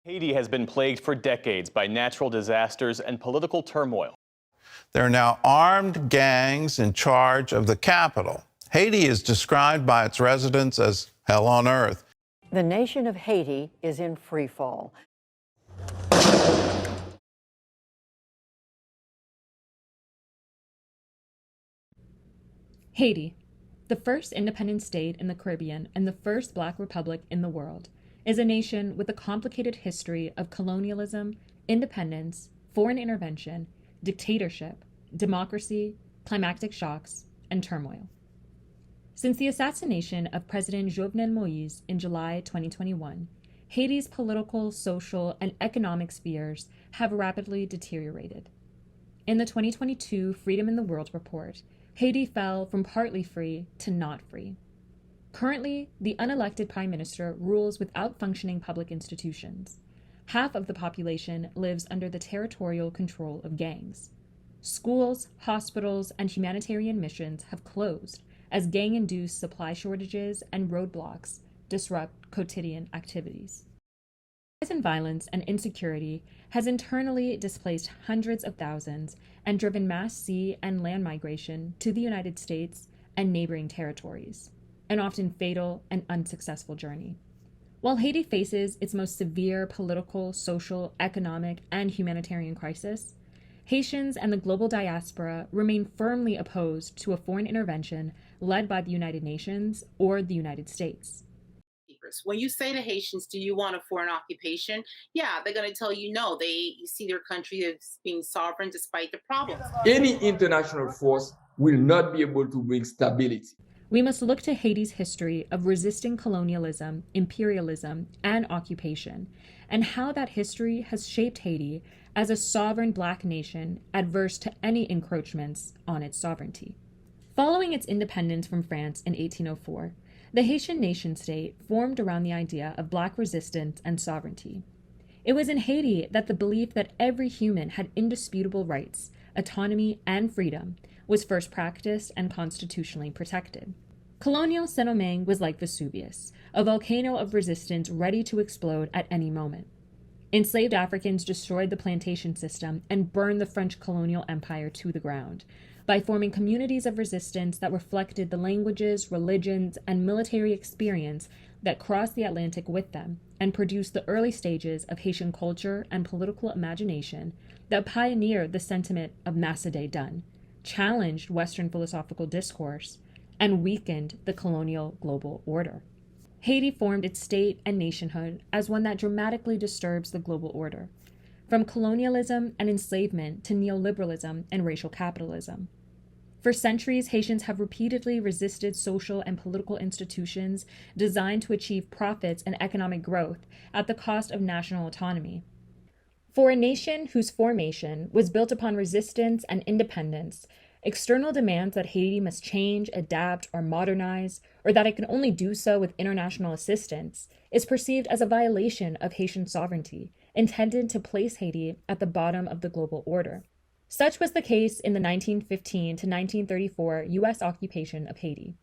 Haiti has been plagued for decades by natural disasters and political turmoil. There are now armed gangs in charge of the capital. Haiti is described by its residents as hell on earth. The nation of Haiti is in free fall. Haiti, the first independent state in the Caribbean and the first Black republic in the world, is a nation with a complicated history of colonialism, independence, foreign intervention, dictatorship, democracy, climatic shocks, and turmoil. Since the assassination of President Jovenel Moïse in July 2021, Haiti's political, social, and economic spheres have rapidly deteriorated. In the 2022 Freedom in the World report, Haiti fell from partly free to not free. Currently, the unelected prime minister rules without functioning public institutions. Half of the population lives under the territorial control of gangs. Schools, hospitals, and humanitarian missions have closed as gang-induced supply shortages and roadblocks disrupt quotidian activities. Rise in violence and insecurity has internally displaced hundreds of thousands and driven mass sea and land migration to the United States and neighboring territories, an often fatal and unsuccessful journey. While Haiti faces its most severe political, social, economic, and humanitarian crisis, Haitians and the global diaspora remain firmly opposed to a foreign intervention led by the United Nations or the United States. When you say to Haitians, do you want a foreign occupation? Yeah, they're going to tell you no. They see their country as being sovereign despite the problems. Any international force will not be able to bring stability. We must look to Haiti's history of resisting colonialism, imperialism, and occupation, and how that history has shaped Haiti as a sovereign Black nation adverse to any encroachments on its sovereignty. Following its independence from France in 1804, the Haitian nation-state formed around the idea of Black resistance and sovereignty. It was in Haiti that the belief that every human had indisputable rights, autonomy, and freedom was first practiced and constitutionally protected. Colonial Saint-Domingue was like Vesuvius, a volcano of resistance ready to explode at any moment. Enslaved Africans destroyed the plantation system and burned the French colonial empire to the ground by forming communities of resistance that reflected the languages, religions, and military experience that crossed the Atlantic with them and produced the early stages of Haitian culture and political imagination that pioneered the sentiment of Massaday done, challenged Western philosophical discourse, and weakened the colonial global order. Haiti formed its state and nationhood as one that dramatically disturbs the global order, from colonialism and enslavement to neoliberalism and racial capitalism. For centuries, Haitians have repeatedly resisted social and political institutions designed to achieve profits and economic growth at the cost of national autonomy. For a nation whose formation was built upon resistance and independence, external demands that Haiti must change, adapt, or modernize, or that it can only do so with international assistance, is perceived as a violation of Haitian sovereignty, intended to place Haiti at the bottom of the global order. Such was the case in the 1915 to 1934 U.S. occupation of Haiti.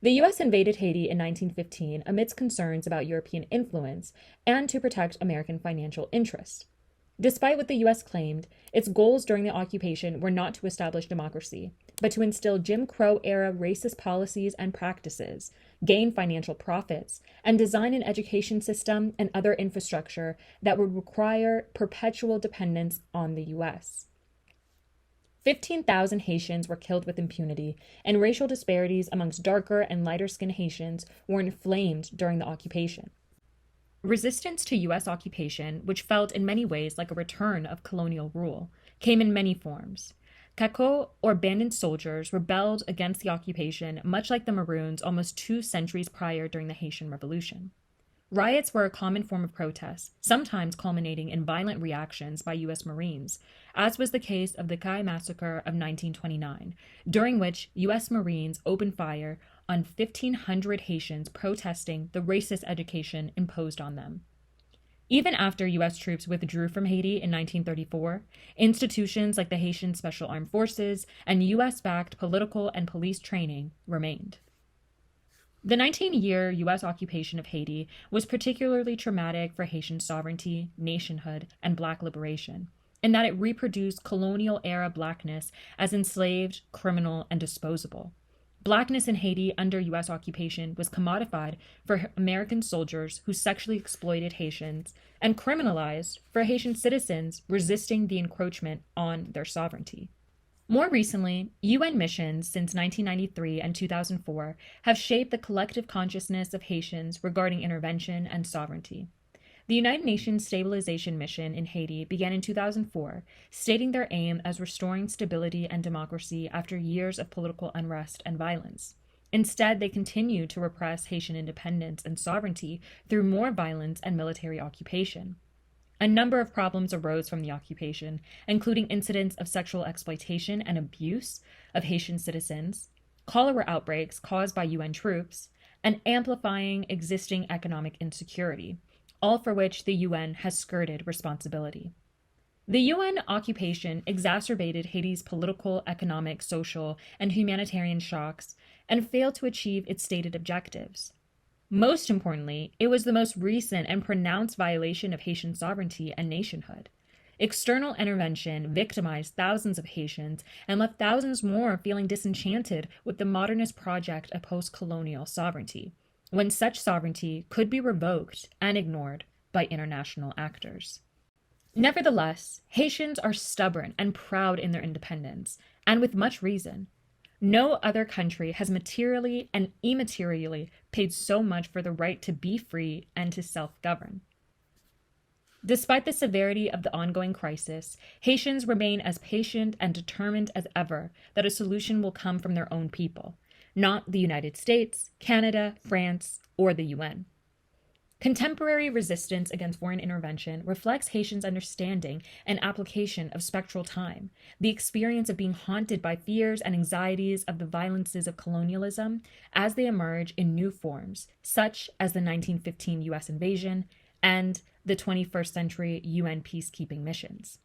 The U.S. invaded Haiti in 1915 amidst concerns about European influence and to protect American financial interests. Despite what the U.S. claimed, its goals during the occupation were not to establish democracy, but to instill Jim Crow-era racist policies and practices, gain financial profits, and design an education system and other infrastructure that would require perpetual dependence on the U.S. 15,000 Haitians were killed with impunity, and racial disparities amongst darker and lighter-skinned Haitians were inflamed during the occupation. Resistance to U.S. occupation, which felt in many ways like a return of colonial rule, came in many forms. Caco, or banded soldiers, rebelled against the occupation, much like the Maroons almost 2 centuries prior during the Haitian Revolution. Riots were a common form of protest, sometimes culminating in violent reactions by U.S. Marines, as was the case of the Cai Massacre of 1929, during which U.S. Marines opened fire on 1,500 Haitians protesting the racist education imposed on them. Even after U.S. troops withdrew from Haiti in 1934, institutions like the Haitian Special Armed Forces and U.S.-backed political and police training remained. The 19-year U.S. occupation of Haiti was particularly traumatic for Haitian sovereignty, nationhood, and Black liberation, in that it reproduced colonial-era Blackness as enslaved, criminal, and disposable. Blackness in Haiti under U.S. occupation was commodified for American soldiers who sexually exploited Haitians and criminalized for Haitian citizens resisting the encroachment on their sovereignty. More recently, UN missions since 1993 and 2004 have shaped the collective consciousness of Haitians regarding intervention and sovereignty. The United Nations Stabilization Mission in Haiti began in 2004, stating their aim as restoring stability and democracy after years of political unrest and violence. Instead, they continue to repress Haitian independence and sovereignty through more violence and military occupation. A number of problems arose from the occupation, including incidents of sexual exploitation and abuse of Haitian citizens, cholera outbreaks caused by UN troops, and amplifying existing economic insecurity, all for which the UN has skirted responsibility. The UN occupation exacerbated Haiti's political, economic, social, and humanitarian shocks and failed to achieve its stated objectives. Most importantly, it was the most recent and pronounced violation of Haitian sovereignty and nationhood. External intervention victimized thousands of Haitians and left thousands more feeling disenchanted with the modernist project of post-colonial sovereignty, when such sovereignty could be revoked and ignored by international actors. Nevertheless, Haitians are stubborn and proud in their independence, and with much reason. No other country has materially and immaterially paid so much for the right to be free and to self-govern. Despite the severity of the ongoing crisis, Haitians remain as patient and determined as ever that a solution will come from their own people, not the United States, Canada, France, or the UN. Contemporary resistance against foreign intervention reflects Haitians' understanding and application of spectral time, the experience of being haunted by fears and anxieties of the violences of colonialism as they emerge in new forms, such as the 1915 U.S. invasion and the 21st century UN peacekeeping missions.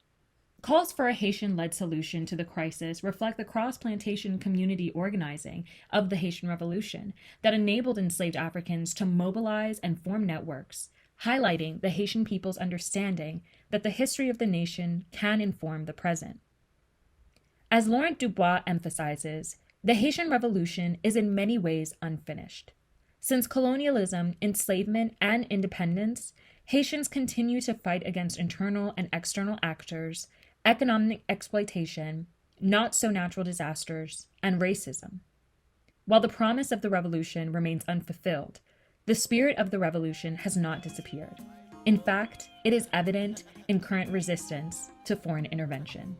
Calls for a Haitian-led solution to the crisis reflect the cross-plantation community organizing of the Haitian Revolution that enabled enslaved Africans to mobilize and form networks, highlighting the Haitian people's understanding that the history of the nation can inform the present. As Laurent Dubois emphasizes, the Haitian Revolution is in many ways unfinished. Since colonialism, enslavement, and independence, Haitians continue to fight against internal and external actors, economic exploitation, not-so-natural disasters, and racism. While the promise of the revolution remains unfulfilled, the spirit of the revolution has not disappeared. In fact, it is evident in current resistance to foreign intervention.